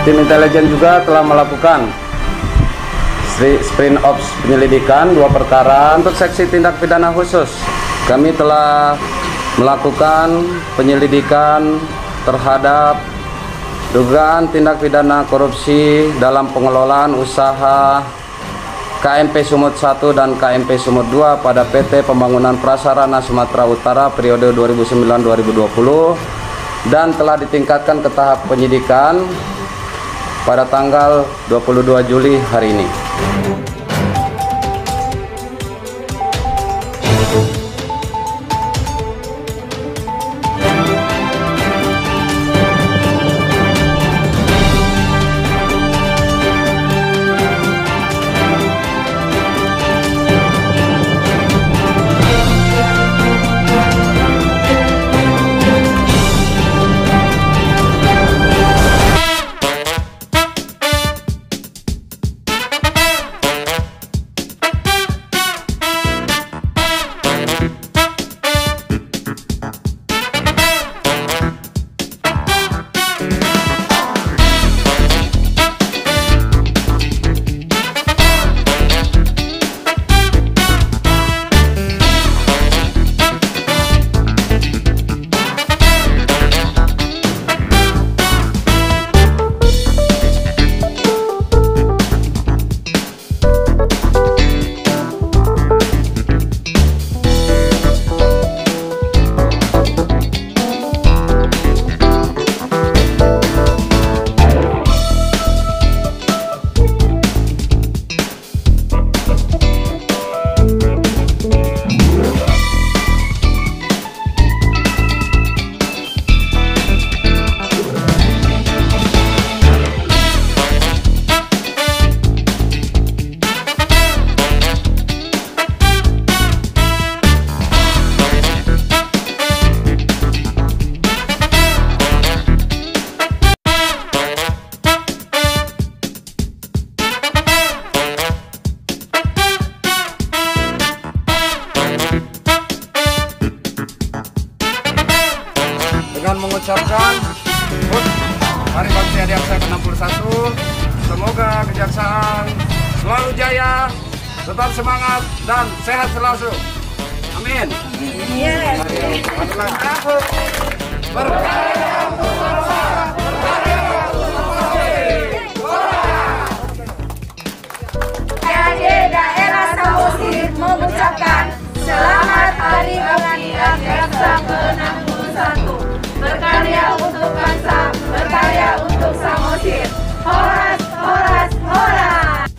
tim intelijen juga telah melakukan sprint ops penyelidikan 2 perkara. Untuk seksi tindak pidana khusus, kami telah melakukan penyelidikan terhadap dugaan tindak pidana korupsi dalam pengelolaan usaha KMP Sumut 1 dan KMP Sumut 2 pada PT Pembangunan Prasarana Sumatera Utara periode 2009-2020 dan telah ditingkatkan ke tahap penyidikan pada tanggal 22 Juli hari ini. Dengan mengucapkan Hari Bakti Adiaksa ke-61, semoga kejaksaan selalu jaya, tetap semangat dan sehat selalu. Amin. Yes. Daerah Samosir mengucapkan selamat Hari Bakti Adiaksa ke-61. Berkarya untuk bangsa, berkarya untuk Samosir. Horas, horas, horas.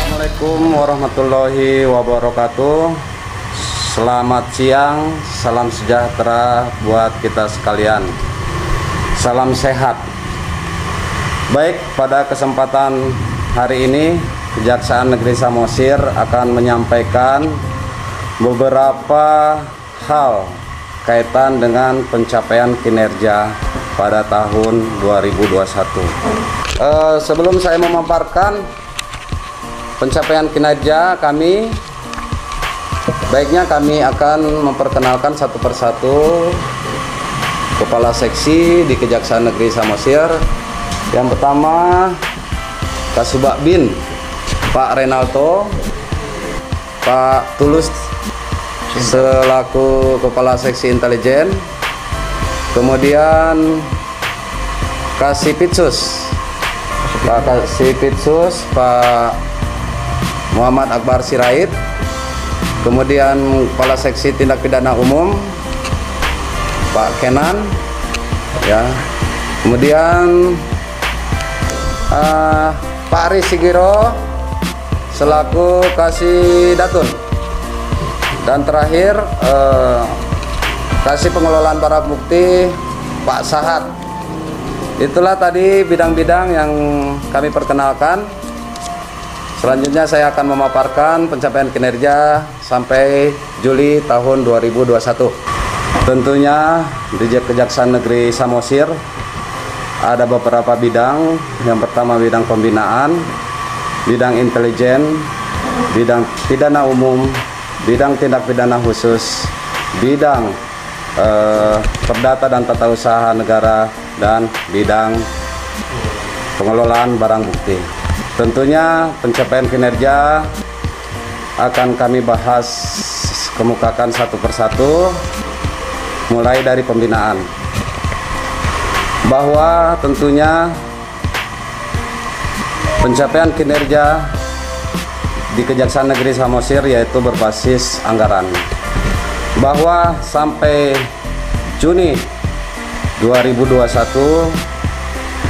Assalamualaikum warahmatullahi wabarakatuh. Selamat siang, salam sejahtera buat kita sekalian. Salam sehat. Baik, pada kesempatan hari ini Kejaksaan Negeri Samosir akan menyampaikan beberapa hal kaitan dengan pencapaian kinerja pada tahun 2021. Sebelum saya memaparkan pencapaian kinerja kami, baiknya kami akan memperkenalkan satu persatu kepala seksi di Kejaksaan Negeri Samosir. Yang pertama, Kasubag Bin Pak Renaldo, Pak Tulus selaku kepala seksi intelijen, kemudian Kasipitsus Pak Muhammad Akbar Sirait, kemudian kepala seksi tindak pidana umum Pak Kenan, ya, kemudian Pak Aris Sigiro selaku Kasidatun, dan terakhir Kasih Pengelolaan Barang Bukti Pak Sahat. Itulah tadi bidang-bidang yang kami perkenalkan. Selanjutnya saya akan memaparkan pencapaian kinerja sampai Juli tahun 2021. Tentunya di Kejaksaan Negeri Samosir ada beberapa bidang. Yang pertama bidang pembinaan, bidang intelijen, bidang pidana umum, bidang tindak pidana khusus, bidang perdata dan tata usaha negara, dan bidang pengelolaan barang bukti. Tentunya pencapaian kinerja akan kami bahas, kemukakan satu persatu, mulai dari pembinaan. Bahwa tentunya pencapaian kinerja di Kejaksaan Negeri Samosir yaitu berbasis anggaran. Bahwa sampai Juni 2021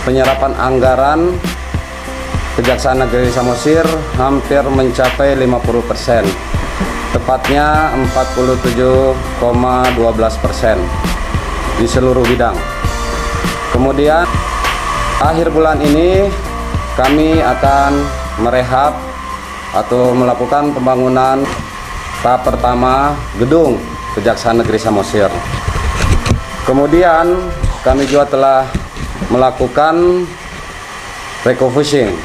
penyerapan anggaran Kejaksaan Negeri Samosir hampir mencapai 50%, tepatnya 47,12% di seluruh bidang. Kemudian akhir bulan ini kami akan merehab atau melakukan pembangunan tahap pertama gedung Kejaksaan Negeri Samosir. Kemudian kami juga telah melakukan refocusing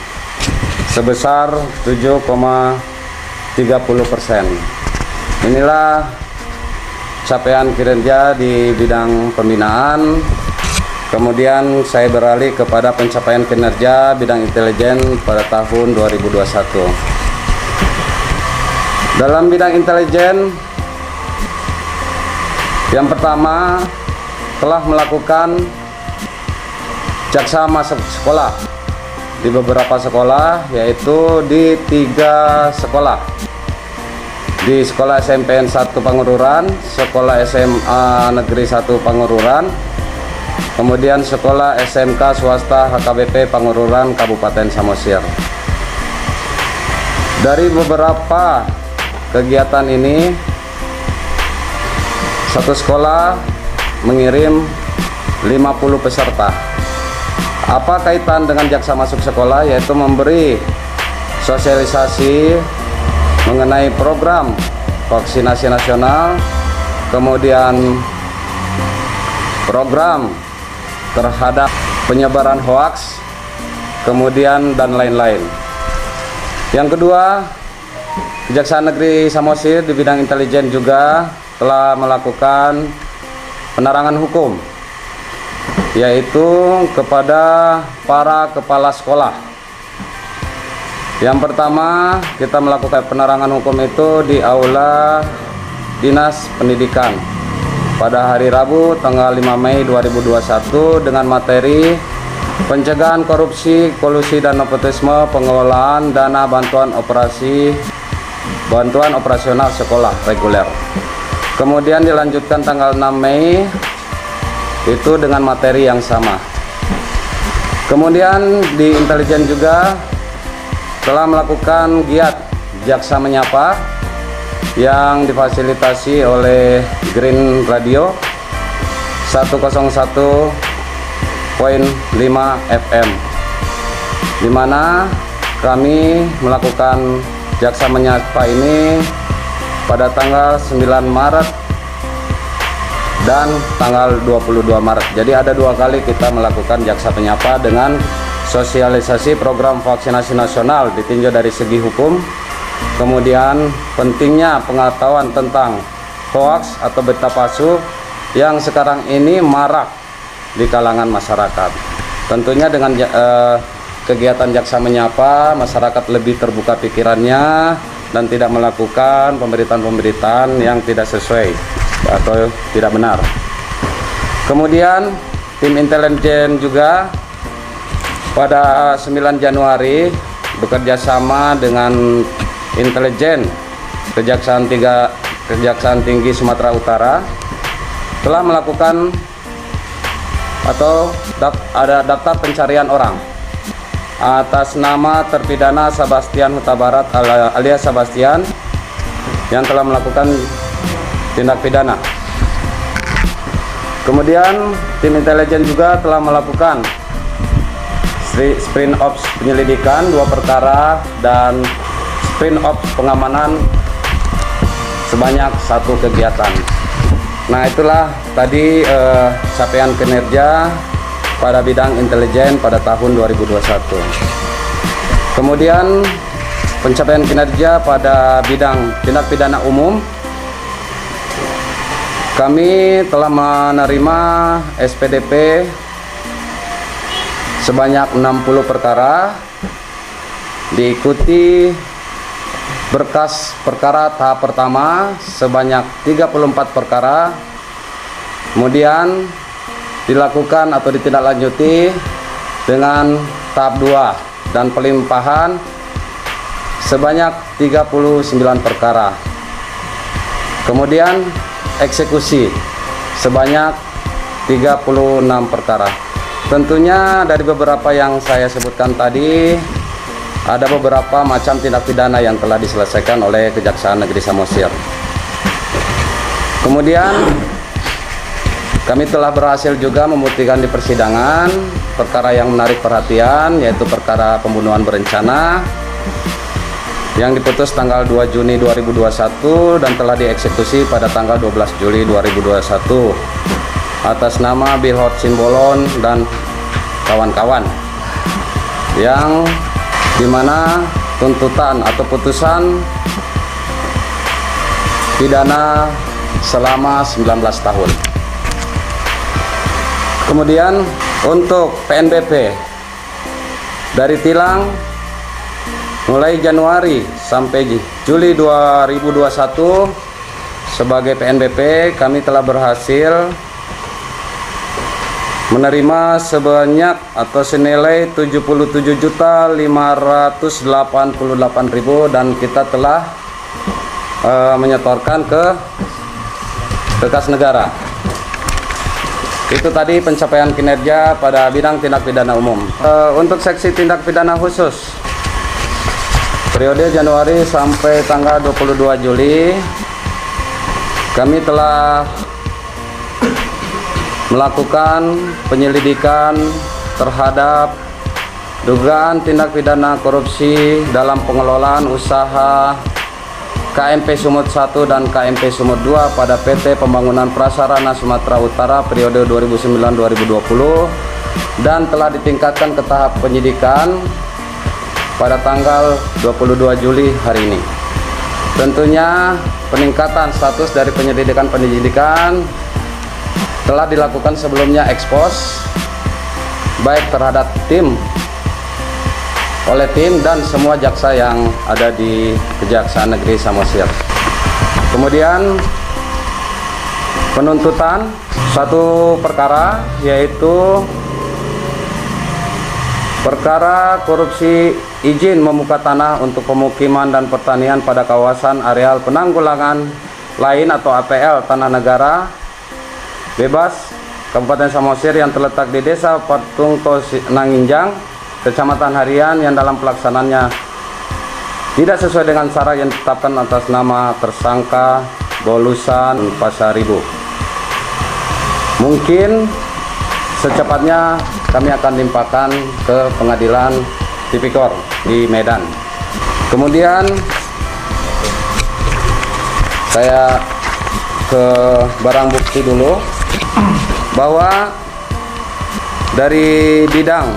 sebesar 7,30%. Inilah capaian kinerja di bidang pembinaan. Kemudian saya beralih kepada pencapaian kinerja bidang intelijen pada tahun 2021. Dalam bidang intelijen, yang pertama telah melakukan jaksa masuk sekolah di beberapa sekolah, yaitu di 3 sekolah. Di Sekolah SMPN 1 Pangururan, Sekolah SMA Negeri 1 Pangururan, kemudian Sekolah SMK Swasta HKBP Pangururan Kabupaten Samosir. Dari beberapa kegiatan ini, satu sekolah mengirim 50 peserta. Apa kaitan dengan jaksa masuk sekolah? Yaitu memberi sosialisasi mengenai program vaksinasi nasional, kemudian program terhadap penyebaran hoaks, kemudian dan lain-lain. Yang kedua, Kejaksaan Negeri Samosir di bidang intelijen juga telah melakukan penerangan hukum, yaitu kepada para kepala sekolah. Yang pertama, kita melakukan penerangan hukum itu di Aula Dinas Pendidikan pada hari Rabu tanggal 5 Mei 2021 dengan materi pencegahan korupsi, kolusi dan nepotisme, pengelolaan dana bantuan operasional sekolah reguler. Kemudian dilanjutkan tanggal 6 Mei itu dengan materi yang sama. Kemudian di intelijen juga telah melakukan giat jaksa menyapa yang difasilitasi oleh Green Radio 101,5 FM, di mana kami melakukan jaksa menyapa ini pada tanggal 9 Maret dan tanggal 22 Maret. Jadi ada 2 kali kita melakukan jaksa penyapa dengan sosialisasi program vaksinasi nasional ditinjau dari segi hukum, kemudian pentingnya pengetahuan tentang hoaks atau berita palsu yang sekarang ini marak di kalangan masyarakat. Tentunya dengan kegiatan jaksa menyapa, masyarakat lebih terbuka pikirannya dan tidak melakukan pemberitaan-pemberitaan yang tidak sesuai atau tidak benar. Kemudian tim intelijen juga pada 9 Januari bekerja sama dengan intelijen Kejaksaan Tinggi Sumatera Utara telah melakukan atau ada daftar pencarian orang atas nama terpidana Sebastian Huta Barat alias Sebastian yang telah melakukan tindak pidana. Kemudian tim intelijen juga telah melakukan sprint ops penyelidikan 2 perkara dan sprint ops pengamanan sebanyak 1 kegiatan. Nah, itulah tadi capaian kinerja pada bidang intelijen pada tahun 2021. Kemudian pencapaian kinerja pada bidang tindak pidana umum, kami telah menerima SPDP sebanyak 60 perkara, diikuti berkas perkara tahap pertama sebanyak 34 perkara, kemudian dilakukan atau ditindaklanjuti dengan tahap 2 dan pelimpahan sebanyak 39 perkara, kemudian eksekusi sebanyak 36 perkara. Tentunya dari beberapa yang saya sebutkan tadi, ada beberapa macam tindak pidana yang telah diselesaikan oleh Kejaksaan Negeri Samosir. Kemudian kami telah berhasil juga membuktikan di persidangan perkara yang menarik perhatian, yaitu perkara pembunuhan berencana yang diputus tanggal 2 Juni 2021 dan telah dieksekusi pada tanggal 12 Juli 2021 atas nama Bilhot Simbolon dan kawan-kawan, yang dimana tuntutan atau putusan pidana selama 19 tahun. Kemudian untuk PNBP dari tilang mulai Januari sampai Juli 2021 sebagai PNBP kami telah berhasil menerima sebanyak atau senilai 77.588.000 dan kita telah menyetorkan ke kas negara. Itu tadi pencapaian kinerja pada bidang tindak pidana umum. Untuk seksi tindak pidana khusus periode Januari sampai tanggal 22 Juli kami telah melakukan penyelidikan terhadap dugaan tindak pidana korupsi dalam pengelolaan usaha KMP Sumut 1 dan KMP Sumut 2 pada PT Pembangunan Prasarana Sumatera Utara periode 2009-2020 dan telah ditingkatkan ke tahap penyidikan pada tanggal 22 Juli hari ini. Tentunya peningkatan status dari penyelidikan telah dilakukan sebelumnya ekspos baik terhadap oleh tim dan semua jaksa yang ada di Kejaksaan Negeri Samosir. Kemudian penuntutan satu perkara, yaitu perkara korupsi izin membuka tanah untuk pemukiman dan pertanian pada kawasan areal penanggulangan lain atau APL Tanah Negara Bebas Kabupaten Samosir yang terletak di Desa Patung Nanginjang, Kecamatan Harian, yang dalam pelaksanaannya tidak sesuai dengan syarat yang ditetapkan atas nama tersangka Bolusan Pasaribu. Mungkin secepatnya kami akan limpahkan ke Pengadilan Tipikor di Medan. Kemudian saya ke barang bukti dulu, bahwa dari bidang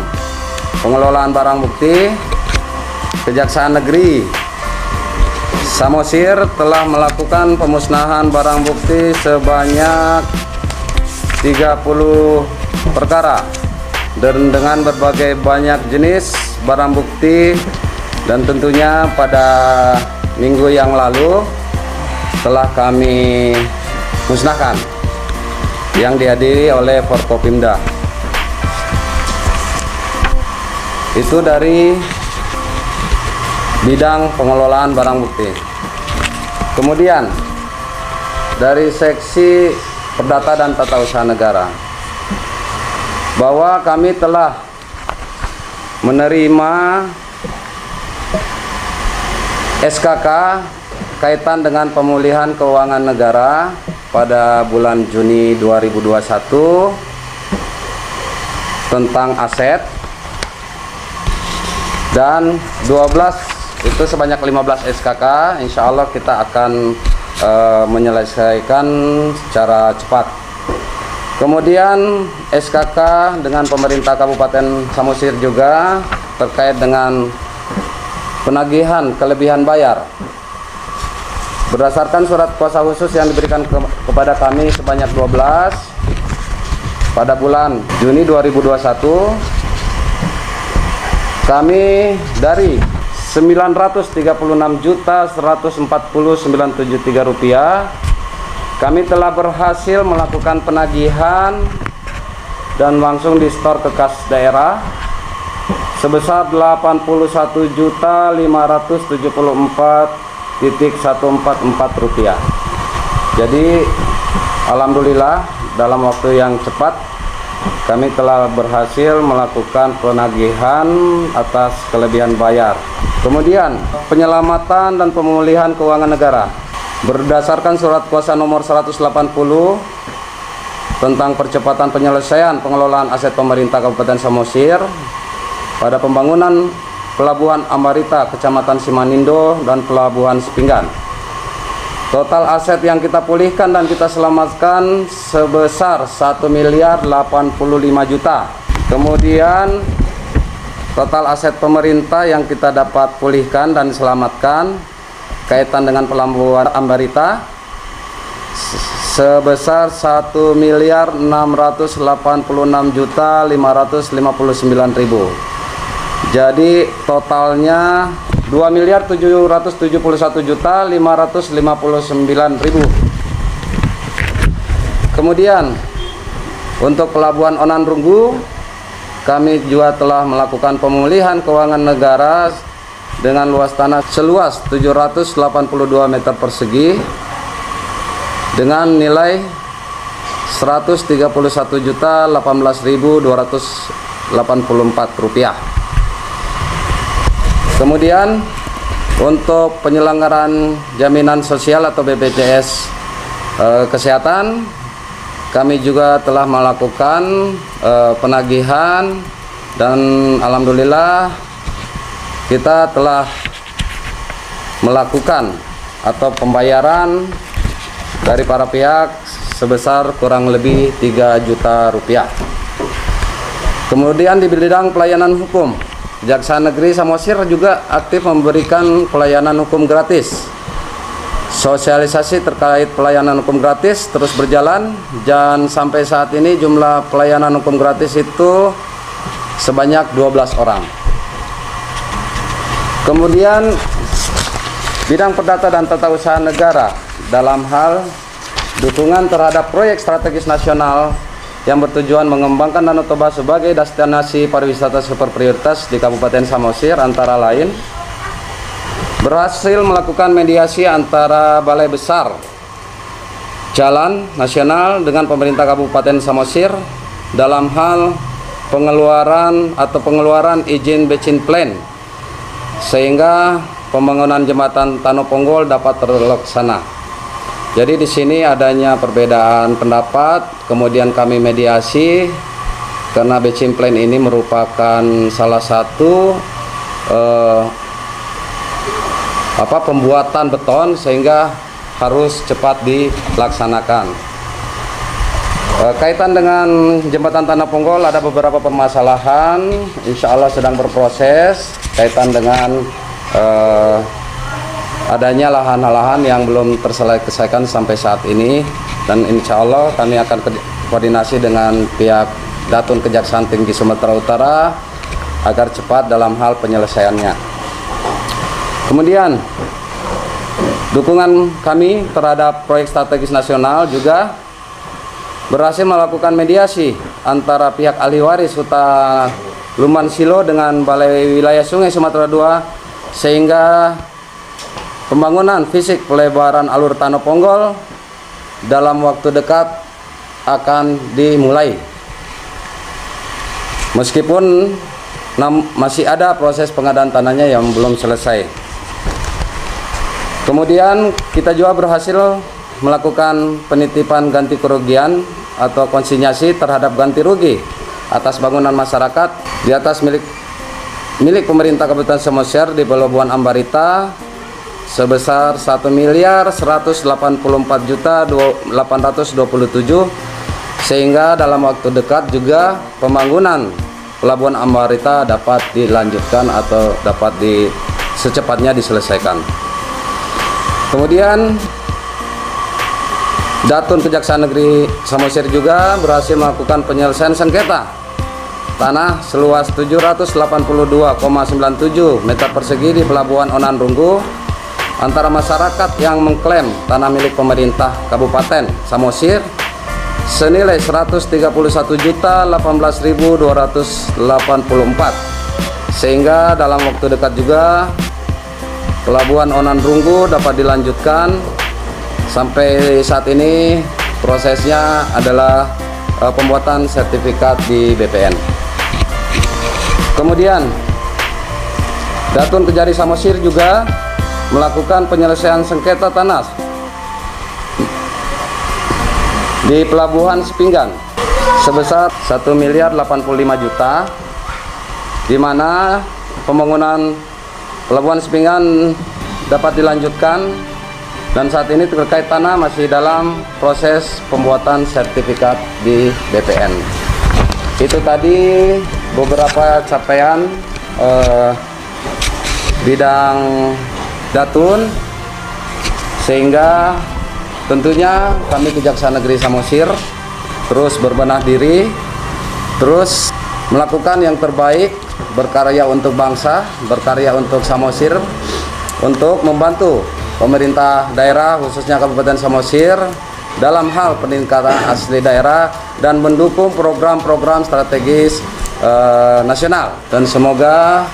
pengelolaan barang bukti Kejaksaan Negeri Samosir telah melakukan pemusnahan barang bukti sebanyak 30 perkara dan dengan berbagai banyak jenis barang bukti, dan tentunya pada minggu yang lalu telah kami musnahkan yang dihadiri oleh Forkopimda. Itu dari bidang pengelolaan barang bukti. Kemudian dari seksi Perdata dan Tata Usaha Negara, bahwa kami telah menerima SKK kaitan dengan pemulihan keuangan negara pada bulan Juni 2021 tentang aset, dan 12 itu sebanyak 15 SKK. Insya Allah kita akan menyelesaikan secara cepat. Kemudian SKK dengan pemerintah Kabupaten Samosir juga terkait dengan penagihan kelebihan bayar. Berdasarkan surat kuasa khusus yang diberikan kepada kami sebanyak 12 pada bulan Juni 2021, kami dari 936.149.773 rupiah, kami telah berhasil melakukan penagihan dan langsung di store ke kas daerah sebesar 81.574.144 rupiah. Jadi alhamdulillah dalam waktu yang cepat kami telah berhasil melakukan penagihan atas kelebihan bayar. Kemudian penyelamatan dan pemulihan keuangan negara berdasarkan surat kuasa nomor 180 tentang percepatan penyelesaian pengelolaan aset pemerintah Kabupaten Samosir pada pembangunan Pelabuhan Ambarita, Kecamatan Simanindo, dan Pelabuhan Sepinggan. Total aset yang kita pulihkan dan kita selamatkan sebesar 1.085 juta. Kemudian total aset pemerintah yang kita dapat pulihkan dan selamatkan kaitan dengan Pelabuhan Ambarita sebesar 1.686.559.000. Jadi totalnya 2.771.559.000. Kemudian untuk Pelabuhan Onanrunggu, kami juga telah melakukan pemulihan keuangan negara dengan luas tanah seluas 782 meter persegi dengan nilai 131.018.284 rupiah. Kemudian untuk penyelenggaraan jaminan sosial atau BPJS kesehatan, kami juga telah melakukan penagihan dan alhamdulillah kita telah melakukan atau pembayaran dari para pihak sebesar kurang lebih 3 juta rupiah. Kemudian di bidang pelayanan hukum, Kejaksaan Negeri Samosir juga aktif memberikan pelayanan hukum gratis. Sosialisasi terkait pelayanan hukum gratis terus berjalan dan sampai saat ini jumlah pelayanan hukum gratis itu sebanyak 12 orang. Kemudian bidang perdata dan tata usaha negara dalam hal dukungan terhadap proyek strategis nasional yang bertujuan mengembangkan Danau Toba sebagai destinasi pariwisata super prioritas di Kabupaten Samosir, antara lain berhasil melakukan mediasi antara Balai Besar Jalan Nasional dengan pemerintah Kabupaten Samosir dalam hal pengeluaran izin Becin Plan sehingga pembangunan jembatan Tanoponggol dapat terlaksana. Jadi di sini adanya perbedaan pendapat, kemudian kami mediasi karena Becin Plan ini merupakan salah satu pembuatan beton sehingga harus cepat dilaksanakan. Kaitan dengan jembatan Tanoponggol ada beberapa permasalahan, insya Allah sedang berproses kaitan dengan adanya lahan-lahan yang belum terselesaikan sampai saat ini, dan insya Allah kami akan koordinasi dengan pihak Datun Kejaksaan Tinggi Sumatera Utara agar cepat dalam hal penyelesaiannya. Kemudian dukungan kami terhadap proyek strategis nasional juga berhasil melakukan mediasi antara pihak ahli waris Huta Luman Silo dengan Balai Wilayah Sungai Sumatera II sehingga pembangunan fisik pelebaran alur Tanoponggol dalam waktu dekat akan dimulai. Meskipun masih ada proses pengadaan tanahnya yang belum selesai. Kemudian kita juga berhasil melakukan penitipan ganti kerugian atau konsinyasi terhadap ganti rugi atas bangunan masyarakat di atas milik pemerintah Kabupaten Samosir di Pelabuhan Ambarita sebesar 1.184.827, sehingga dalam waktu dekat juga pembangunan Pelabuhan Ambarita dapat dilanjutkan atau dapat secepatnya diselesaikan. Kemudian Datun Kejaksaan Negeri Samosir juga berhasil melakukan penyelesaian sengketa tanah seluas 782,97 meter persegi di Pelabuhan Onanrunggu antara masyarakat yang mengklaim tanah milik pemerintah Kabupaten Samosir senilai 131.018.284, sehingga dalam waktu dekat juga Pelabuhan Onanrunggu dapat dilanjutkan. Sampai saat ini prosesnya adalah pembuatan sertifikat di BPN. Kemudian Datun Kejari Samosir juga melakukan penyelesaian sengketa tanah di Pelabuhan Sepinggan sebesar 1.085 miliar, di mana pembangunan Pelabuhan Sepinggan dapat dilanjutkan, dan saat ini terkait tanah masih dalam proses pembuatan sertifikat di BPN. Itu tadi beberapa capaian bidang Datun, sehingga tentunya kami Kejaksaan Negeri Samosir terus berbenah diri, terus melakukan yang terbaik, berkarya untuk bangsa, berkarya untuk Samosir, untuk membantu pemerintah daerah khususnya Kabupaten Samosir dalam hal peningkatan asli daerah dan mendukung program-program strategis nasional, dan semoga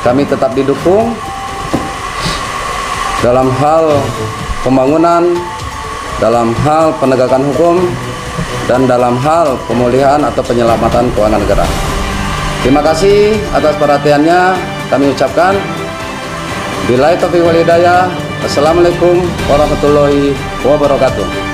kami tetap didukung dalam hal pembangunan, dalam hal penegakan hukum, dan dalam hal pemulihan atau penyelamatan keuangan negara. Terima kasih atas perhatiannya kami ucapkan. Billahi taufiq wal hidayah. Assalamualaikum warahmatullahi wabarakatuh.